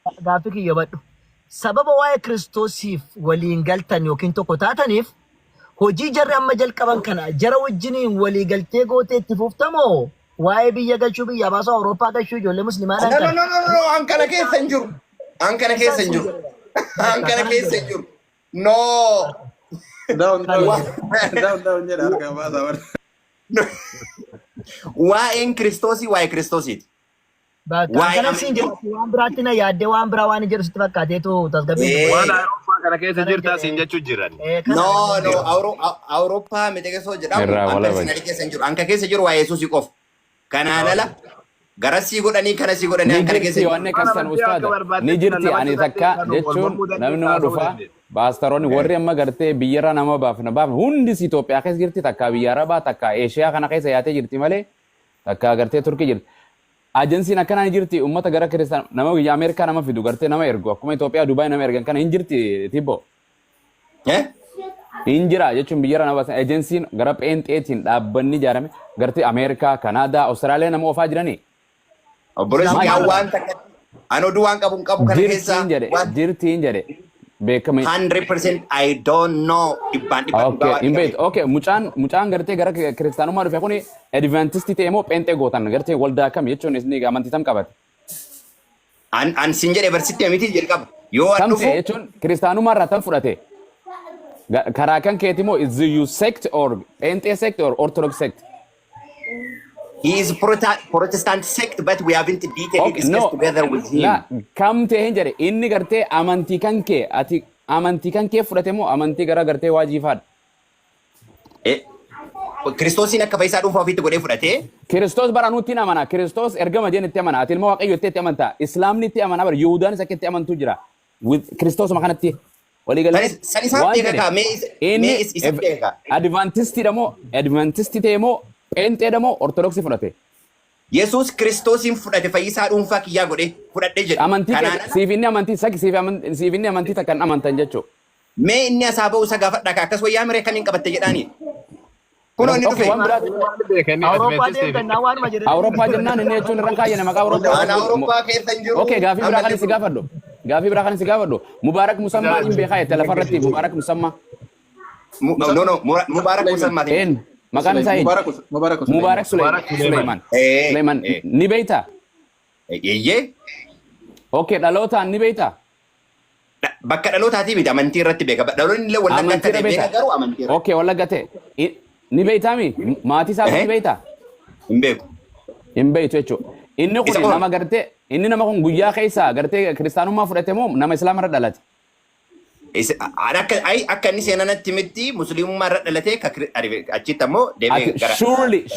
Gaaffii kiyya badhu. Sababa waa'ee Kiristoosiif waliin galtan yookiin tokko taataniif hojii jarri amma jalqaban kana jara wajjiniin walii galtee gootee itti fuftamoo waa'ee biyya galchuu biyya baasuu Awurooppaa galchuu ijoollee musliimaadhaan No, kana. no, no, no, no. Ankara keessa hin jiru. Ankara keessa hin jiru. Ankara keessa hin jiru. No. Down, jedha argaa baasaa warra. Waa'een Kiristoosii waa'ee Kiristoosiiti. Bakka Waa'ee kana siin jedhu waan biraatti na yaaddee waan biraa waan jedhu sitti fakkaateetu tasgabbii. Waan Awurooppaa kana keessa jirtaa siin jechuu jiran. No, no. Awurooppaa miti keessa jedhamu. Ankara keessa hin jiru. Ankara keessa jiru waa'ee Yesuusii qofa. Kanaan ala garasii godhanii kanasii godhanii ankara keessa jiru. Wanne kastan ustaada ni jirti ani takka jechuun namni nama dhufa baastaroonni warri amma gartee biyyarra nama baafna hundis Itoophiyaa keessa jirti takka biyya Arabaa takka Eeshiyaa kana keessa yaatee jirti malee takka gartee Turkii jirti. Ajansiin akkana ni jirti ummata gara kiristaan nama biyya Ameerikaa nama fidu gartee nama ergu akkuma Itoophiyaa Dubaay nama ergan kana hin jirti Tibbo. Hin jira jechuun biyyarra nama baasan ajansiin gara pheenxeetiin dhaabbanni ijaarame gartee Ameerikaa, Kanaadaa, Awustiraaliyaa nama oofaa jiranii. Obboleessi waan takka ani oduu waan qabu kana keessa jirtiin jedhe beekame 100% I don't know dhibban okay mucaan gartee gara kiristaanummaa dhufe kuni adventisti ta'e moo pheenxee gootan gartee waldaa kam jechuun isni amantii tam qabate an sin jedhe barsiitti miti jalqaba yoo tam ta'e jechuun kiristaanummaa irraa tam fudhate karaa kan keeti moo is you sect or pheenxee sect or orthodox sect. He is Protestant sect, but we haven't detailed discussed together with him. Kam ta'e hin jedhe inni gartee amantii kan kee ati amantii kan kee fudhate moo amantii gara gartee waajifaadha. Kiristoosiin akka fayyisaa dhuunfaa ofiitti godhee fudhatee. Kiristoos bara nutti hin amana. Kiristoos ergama jeen itti amana. Ati ilma waaqayyo itti amanta. Islaamni itti amana bara Yihuudaanis akka itti amantu jira. Kiristoos makanatti walii galee. Sanisaa beekaa mee isa beekaa. Adventistiidha moo Adventisti ta'e moo pheenxeedha moo ortodoksii fudhate. Yesuus Kiristoosiin fudhate fayyisaa dhuunfaa kiyyaa godhee fudhadhee jedha. Amantii siif inni amantii saki siif inni amantii takkan amantan jechuudha. Mee inni asaa ba'uu isa gaafadhaa akkas wayyaa miree kamiin qabatte jedhaani. Kunoo inni dhufe. Awurooppaa jennaan inni jechuun irraan kaayyane maqaa Awurooppaa. Awurooppaa keessa hin jiru. Okay gaafii biraa kan si gaafadhu. Gaafii biraa kan si gaafadhu. Mubaarak Musammaa hin beekaa jette lafarratti Mubaarak Musammaa. No, Mubaarak Musammaa. Makan saya Mubarak Sulaiman. Sulaiman ni beita. Ye. Okay, dalotaan ni beita. Bakka dhalootaati miti amantii irratti beeka. Dhaloonni illee wallagga ta'e beeka garuu amantii irratti. Okay, wallagga ta'e. Ni beita mi? Maatii isaa ni beita. Hin beeku. Hin beitu jechuudha. Inni kun nama gartee inni nama kun guyyaa keessa gartee kiristaanummaa fudhate moo nama islaamaa irra dhalate? Akka inni seenanatti miti musliimummaa irra dhalatee achitti ammoo deemee gara.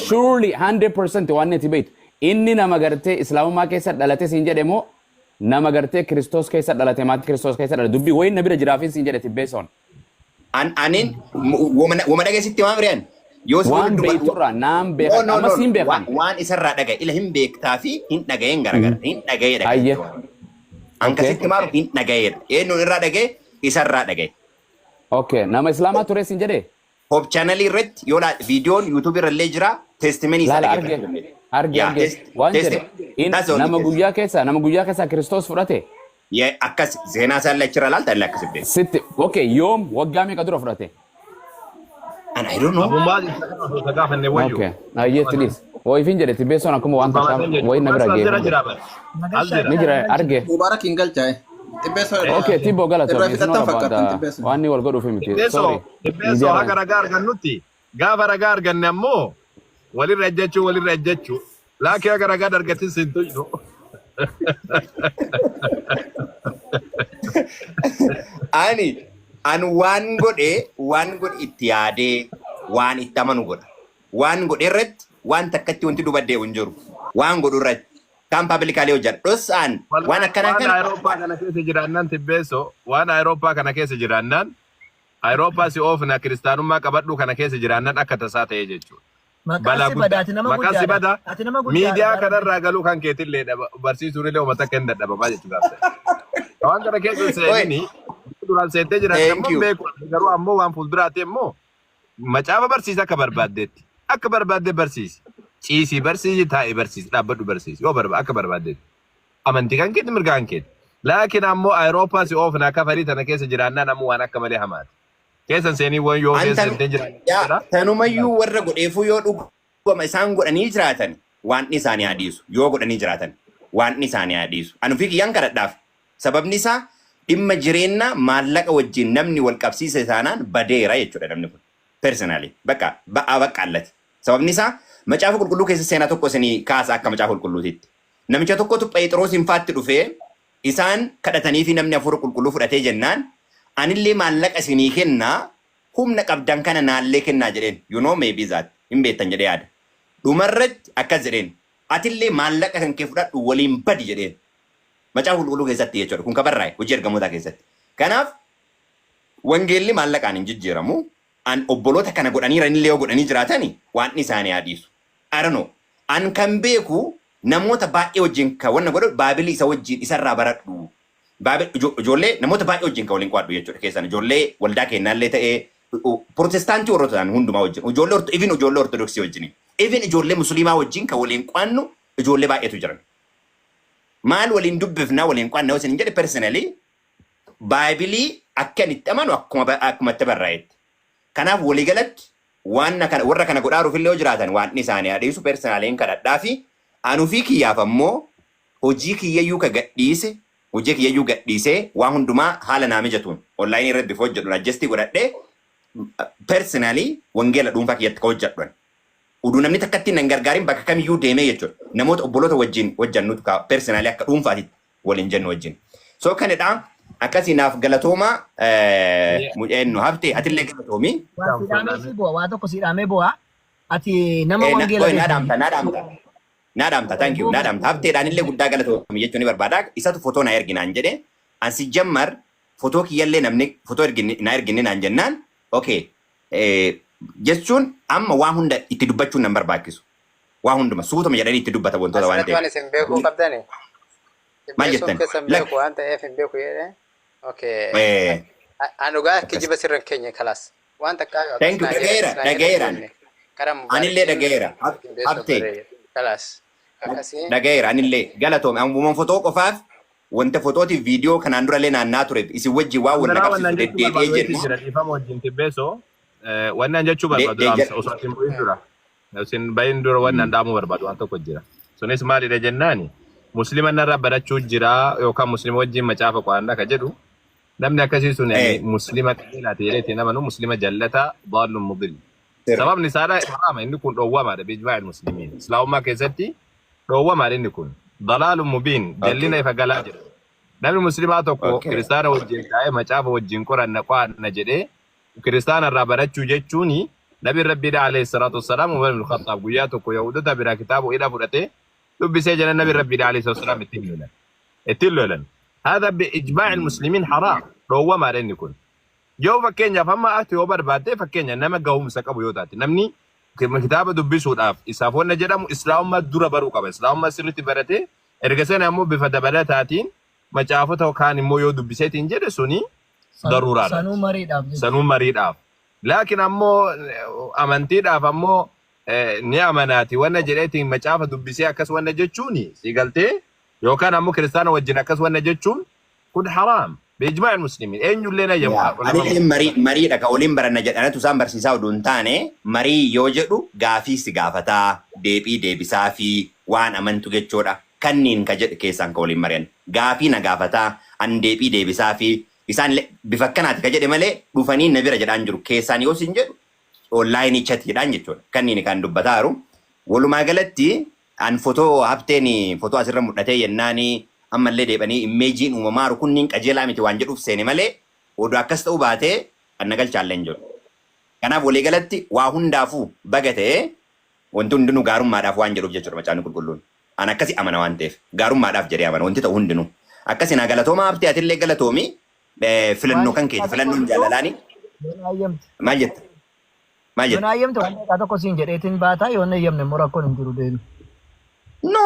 Surely 100% waan itti beektu. Inni nama gartee islaamummaa keessa dhalate siin jedhe moo nama gartee Kiristoos keessa dhalate maatii Kiristoos keessa dhalate dubbii wayin na bira jiraafin siin jedhe tibbeessoon. Anin wama dhageessitti waan bireen. Waan beekturraa naan beekan amma siin beekan. Waan isarraa dhagaye ila hin beektaa fi hin dhagayeen garagara hin dhagayee dhagaye. Ankasitti maaru hin dhagayeedha. Eenyuun irraa dhagaye isarraa dhagaye. Okay, nama islaamaa ture siin jedhee. Hope channel irratti yoo viidiyoon YouTube irra illee jira testimony isaa dhagee. Arge waan jedhe nama guyyaa keessa Kiristoos fudhate. Akkas seenaa isaa lachirra laalta illee akkas ibdee. Sitti okay yoom waggaa meeqa dura fudhate? I don't know. Okay, ayyeetti dhiis. Woyifin jedhe tibbeessoon akkuma waan takkaa wayin na bira geeffamu. Ni jira arge. Mubaarak hin galchaa'e. Okay, Tibbo galatoomee isin waan ni wal godhuuf miti. Tibbeessoo haga ragaa argannutti gaafa ragaa arganne ammoo walirra ejjechuu laakii haga ragaa dargatin siin tuynu. An waan godhe itti yaadee waan itti amanu godha. Waan godhe irratti waan takkatti wanti dubaddee hin jiru. Waan godhu irratti kan paabilikaalee hojjedha. Dhosaan waan akkanaa kana. Waan Awurooppaa kana keessa jiraannaan tibbeessoo waan Awurooppaa kana keessa jiraannaan Awurooppaa si oofna kiristaanummaa qabadhu kana keessa jiraannaan akka tasaa ta'ee jechuudha. Maqaan si badaa miidiyaa kanarraa galuu kan keetillee barsiisuun illee uummata akka hin dadhabamaa jechuudha. Waan kana keessa seenini duraan seentee jiraatan ammoo beeku garuu ammoo waan fuulduraatti immoo macaafa barsiisa akka barbaaddeetti akka barbaadde barsiisi ciisii barsiisi taa'ee barsiisi dhaabbadhu barsiisi yoo akka barbaaddeetti amantii kan keetti mirgaa kan keetti Laakiin ammoo Awurooppaa si oofna akka farii tana keessa jiraannaan ammoo waan akka malee hamaati. Keessan seenii waan yoo keessan jiraatan. Tanumayyuu warra godheefuu yoo dhuguma isaan godhanii jiraatan waan isaanii adiisu yoo godhanii jiraatan waan isaanii adiisu. Anu fi kiyyaan kadhadhaaf sababni isaa dhimma jireenya maallaqa wajjin namni wal qabsiise taanaan badeera jechuudha namni kun. Personally bakka ba'aa baqqaallati. Sababni isaa macaafa qulqulluu keessa seenaa tokko isinii kaasa akka macaafa qulqulluutitti. Namicha tokkotu Phexroosiin faatti dhufee isaan kadhatanii fi namni hafuura qulqulluu fudhatee jennaan anillee maallaqa isinii kennaa humna qabdan kana naallee kennaa jedheen. You know maybe that hin beektan jedhee yaada. Dhumarratti akkas jedheen atillee maallaqa kan kee fudhadhu waliin badi jedheen. Macaafa qulqulluu keessatti jechuudha. Kun kabarraa'e hojii ergamootaa keessatti. Kanaaf wangeelli maallaqaan hin jijjiiramu. An obboloota kana godhaniiranillee yoo godhanii jiraatani waan isaanii adiisu. I don't know. An kan beeku namoota baay'ee wajjin kan wanna godhu baabilii isa wajjin isarraa baradhu. Ijoollee namoota baay'ee wajjin kan waliin qo'adhu jechuudha keessan ijoollee waldaa kennaallee ta'ee Protestaantii warroota ta'an hundumaa wajjin ijoollee ortodoksii wajjin ijoollee musliimaa wajjin kan waliin qo'annu ijoollee baay'eetu jiran. Maal waliin dubbifnaa waliin qo'annaa isin jedhe personally baabilii akka inni itti amanu akkuma itti barraa'etti. Kanaaf waliigalatti warra kana godhaaruuf illee yoo jiraatan waan isaanii adiisu personaaliin kadhadhaa fi anuu fi kiyyaaf ammoo hojii kiyyayyuu gadhiisee waan hundumaa haala naa mijatuun onlaayinii irratti bifoo hojjedhu ajjestii godhadhee personally wangeela dhuunfaa kiyyatti ka hojjedhuan. Uduu namni takka ittiin nan gargaarin bakka kamiyyuu deemee jechuudha. Namoota obboloota wajjin hojjannutu ka personally akka dhuunfaatitti waliin jennu wajjin. So kanadhaa akkasii naaf galatooma muceennu haftee atillee galatoomi. Waa tokko siidhamee bu'aa. Ati nama wangeela Naadamta, thank you. Naadamta. Hafteedhaan illee guddaa galatoomi jechuun ni barbaada. Isatu fotoo na erginaan jedhe. Ansi jammar fotoo kiyyallee namni fotoo na erginne naan jennaan. Okay. Jechuun amma waa hunda itti dubbachuun nan barbaachisu. Waa hunduma suutuma jedhanii itti dubbata wantoota waan ta'eef. Asirratti waan isin beekuu qabdani. Maal jettan? Beekuu waan ta'eef hin beeku jedhee. Okay. Anugaa kijiba sirran keenya kalaas. Waan takkaa. Thank you. Dhageeraan. Anillee dhageera. Haftee. Kalaas. Dhageera anillee galatoome ammumaan fotoo qofaaf wanta fotootiif viidiyoo kanaan durallee naannaa tureef isin wajjin waa wal naqabsiisu deddeebi'ee jedhu. Dhiifama wajjin tibbeessoo wannan jechuu barbaadu osoo isin bu'in dura. Isin bahin dura wannan dhaamuu barbaadu waan tokko jira. Sunis maalidha jennaani muslima narraa barachuu jira yookaan muslima wajjin macaafa qo'annaa ka jedhu namni akkasii sun muslima qabeelaa ta'ee namanu muslima jallataa dhaalun mudil. Sababni isaadha haraama inni kun dhoowwamaadha biijmaa'il muslimiin. Islaamummaa keessatti dhoowwamaadha inni kun. Dalaalun mubiin jallina ifa galaa jira. Namni muslimaa tokko kiristaana wajjin taa'ee macaafa wajjin qo'anna jedhee kiristaana irraa barachuu jechuuni nabi rabbiidha alayhi salaatu wassalaam Umar ibn Khattaab guyyaa tokko Yahudota biraa kitaaba hidhaa fudhatee dubbisee jala nabi rabbiidha alayhi salaatu wassalaam ittiin lolan. Haadha biijmaa'il muslimiin haraam dhoowwamaadha inni kun. Yoo fakkeenyaaf amma ati yoo barbaadde fakkeenya nama gahumsa qabu yoo taate namni kitaaba dubbisuudhaaf isaaf wanna jedhamu islaamummaa dura baruu qaba. Islaamummaa sirriitti baratee erga sana ammoo bifa dabalataatiin macaafota kaan immoo yoo dubbiseetiin jedhe suni daruuraadha. Sanuu mariidhaaf. Laakiin ammoo amantiidhaaf ammoo ni amanaati wanna jedheetiin macaafa dubbisee akkas wanna jechuuni si galtee yookaan ammoo kiristaana wajjin akkas wanna jechuun kun haraam. بإجماع المسلمين أين يلنا يا أنا مري لك أولين برنا جد أنا تسام برسيسا ودون تاني مري يوجدو غافي سغافتا ديبي سافي وان أمن تجد شورا كنين كجد كيسان كولين مريان غافي نغافتا أن ديبي سافي إسان بفكنات كجد ملي بفنين نبي رجل أنجرو كيسان يوسين جد أونلاين chat يدان جد شورا كنين كان دبتارو ولو ما قلتي أن فوتو هبتني فوتو أسرم مدتي يناني amma illee deebanii imeejiin uumamaa rukunniin qajeelaa miti waan jedhuuf seene malee oduu akkas ta'uu baatee kan nagalchaallee hin jiru. Kanaaf walii galatti waa hundaafuu baga ta'ee wanti hundinuu gaarummaadhaaf waan jedhuuf jechuudha macaafni qulqulluun. An akkasi amana waan ta'eef gaarummaadhaaf jedhee amana wanti ta'u hundinuu. Akkasi naa galatooma haftee atillee galatoomi filannoo kan keeti filannoon jaalalaani. Maal jetta? Maal jetta? Yoon ayyamte waan tokko siin jedheetiin baataa yoon ayyamne immoo rakkoon hin jiru deemu. No,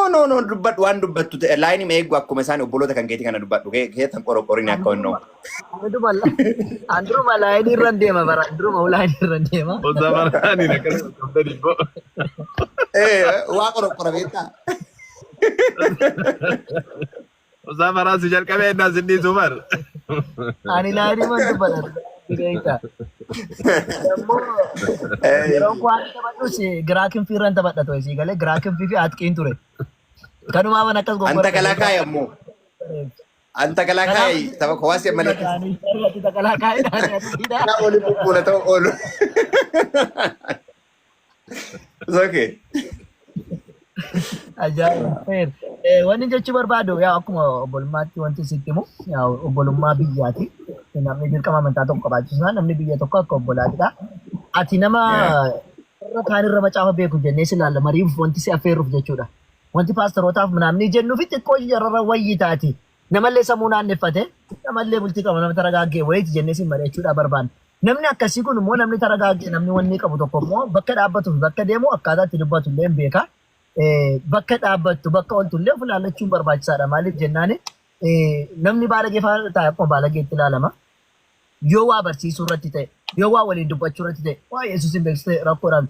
dubbadhu waan dubbattu laayini meegguu akkuma isaan obboloota kan keetii kana dubbadhu keetan qorqorin akka onnoo. Anduruma laayini irra deema bara anduruma laayini irra deema. Ozamarani na kan qabdani bo. Waa qorqora beektaa. Musaafara si jalqabee innaa sinni sumar. Ani laari man dubbata. Bireeka. Yeroo waan taphadhus giraakin fiirran taphadha isii galee giraakin fi atqiin ture. Kanumaa waan akkas Anta kalaqaa yemmuu. Anta kalaqaa tapha kuwaasii malee. Anta kalaqaa idhaan. Naa oli bubbuula ta'u oolu. It's okay. Ajaa'iba. Wanni jechuu barbaadu yaa akkuma obbolummaatti wanti sitti himu yaa obbolummaa biyyaati. Namni dirqama amantaa tokko qabaachuusaa namni biyya tokko akka obbolaatidha. Ati nama irra kaanirra macaafa beeku jennee si ilaalla mariif wanti si affeerruuf jechuudha. Wanti paastorootaaf namni jennuufi xiqqoo jarrarra wayyi taati. Namallee sammuu naanneffate namallee bultii qaba nama taragaaggee wayiiti jennee si mari'achuudha barbaanna. Namni akkasii kun immoo namni taragaaggee namni wanni qabu tokko immoo bakka dhaabbatuuf bakka deemu akkaataa itti dubbatu illee hin beeka. Bakka dhaabbattu bakka oltu illee of ilaallachuun barbaachisaadha. Maaliif jennaan namni baalagee fa'aa taa'e akkuma baalageetti ilaalama. Yoo waa barsiisuu irratti ta'e, yoo waa waliin dubbachuu irratti ta'e, waa Yesuus hin beeksise rakkoodhaan.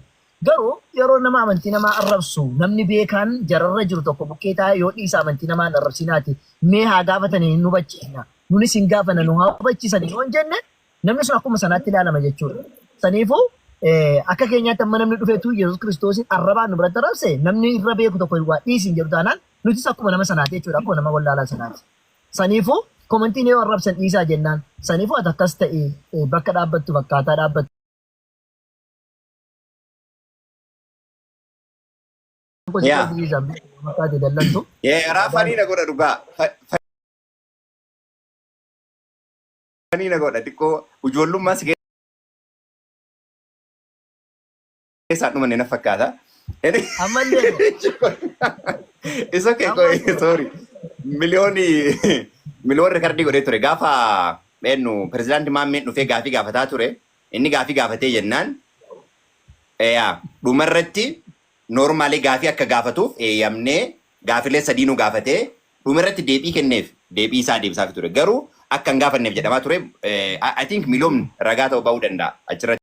Garuu yeroo nama amantii namaa arrabsu namni beekaan jararra jiru tokko bukkee taa'e yoo dhiisa amantii namaa hin arrabsinaati. Mee haa gaafatanii hin hubachiisna. Nunis hin gaafanna nu haa hubachiisanii yoo hin jenne namni sun akkuma sanaatti ilaalama jechuudha. Saniifuu akka keenyaatti amma namni dhufeetu Yesuus Kiristoosiin arrabaan nu biratti arrabse namni irra beeku tokko waa dhiisiin jedhu taanaan nutis akkuma nama sanaati jechuudha. Akkuma nama wallaalaa sanaati. Saniifuu komantiin yoo arrabsan dhiisaa jennaan saniifuu ati akkas ta'e bakka dhaabbattu fakkaataa dhaabbattu. Raafanii na godha dhugaa. Fanii na godha xiqqoo ijoollummaa si keessaan dhumane na fakkaata. Ammallee. It's okay, sorry. Miliyooni rekardii godhee ture gaafa eenyu pirezidaantii Maammeen dhufee gaafii gaafataa ture inni gaafii gaafatee jennaan dhumarratti noormaalii gaafii akka gaafatuuf eeyyamnee gaafilee sadii nu gaafatee dhumarratti deebii kenneef deebii isaa deebisaaf ture garuu akka hin gaafanneef jedhamaa ture I think miliyoon ragaa ta'uu ba'uu danda'a achirratti.